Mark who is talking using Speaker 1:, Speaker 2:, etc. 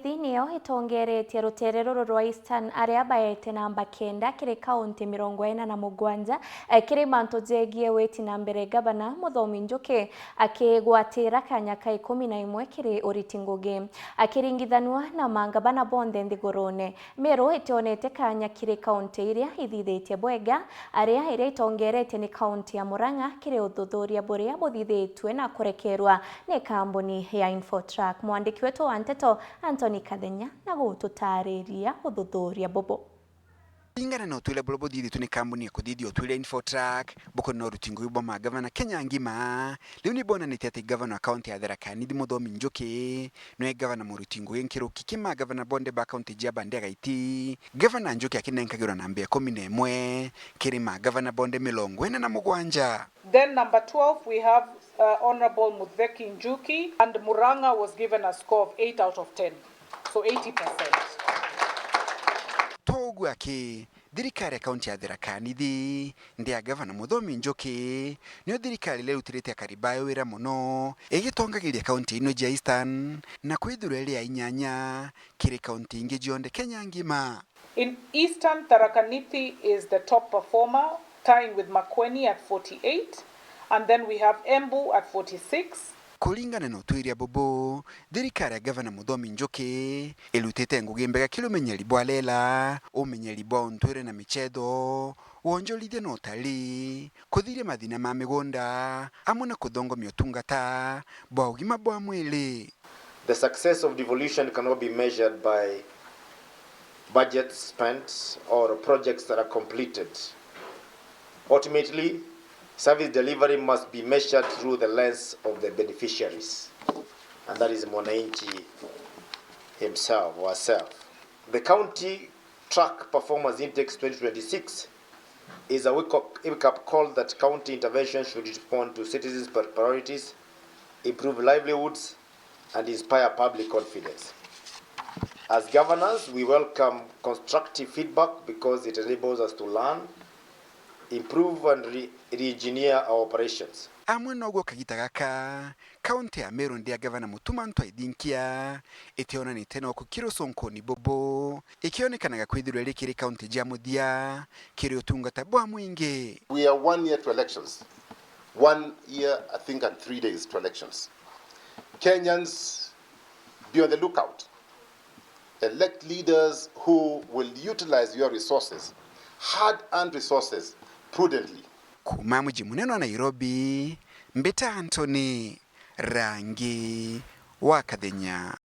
Speaker 1: Nio itongeretie ruterero rwa Eastern aria baete namba 9 kiri kaunti 47 kiri manto jegie weti na mbere gavana Muthomi Njuki akigwatira kanya ka 11 kiri uriti ngugi akiringithanwa na mangavana bonthe nthigurune. Meru itonete kanya kiri kaunti iria ithithitie bwega aria itongeretie ni kaunti ya Murang'a kiri uthuthuria buria buthithitwe na kurekerwa ni kambuni ya Infotrack. Mwandiki wetu wa Nteto Anthony Kadenya na gututariria uthuthuria bobo.
Speaker 2: Ingana na utwile bolobo didi tuni kambuni ya kudidi utwile Infotrack boko na rutingu yubo ma gavana Kenya ngima liuni bona nitiati gavana wa kaunti ya Tharaka Nithi Muthomi Njuki noe gavana murutingu yenkiru kikima gavana bonde ba kaunti jaba ndega iti gavana Njuki akinenkagira nambia 11 kirima gavana bonde 47.
Speaker 3: Then number 12 we have Honorable Mutheki Njuki, and Murang'a was given a score of 8 out of 10, so 80%.
Speaker 2: Togu ake thirikari ya kaunti ya Tharaka Nithi ndia gavana Muthomi Njuki nio thirikari leo utirite akaribayo wira muno igitongagiria kaunti ino ya Eastern na kwithura ile ya inyanya kiri kaunti ingi jionde Kenya ngima.
Speaker 3: In Eastern, Tharaka Nithi is the top performer, tying with Makueni at 48, and then we have Embu at 46.
Speaker 2: Kulingana na utwiria bobo thirikari ya gavana Muthomi Njuki ilutite ngugi mbega kilumenyeri bwalela umenyeri bwa untwire na michedo wonjolithia na utali kuthiria mathina ma migunda amwe na kuthongomia utungata bwa ugima bwa mwili.
Speaker 4: The success of devolution cannot be measured by budgets spent or projects that are completed. Ultimately, service delivery must be measured through the lens of the beneficiaries, and that is Mwananchi himself or herself. The County Track Performance Index 2026 is a wake-up call that county intervention should respond to citizens' priorities, improve livelihoods, and inspire public confidence. As governors, we welcome constructive feedback because it enables us to learn, improve and re-engineer our operations.
Speaker 2: Amwe nogo kagita gaka kaunti ya Meru ndia gavana Mutumanto Idinkia itiona ni tena kukiro sonko ni bobo ikionekana kwithirwa ri kiri kaunti ja muthia kiri utungata bwa mwingi.
Speaker 5: We are 1 year to elections. 1 year, I think, and 3 days to elections. Kenyans, be on the lookout. Elect leaders who will utilize your resources, hard-earned resources, prudently.
Speaker 2: Kuma mji munene wa Nairobi, Mbeta Anthony, Rangi wa Kadenya.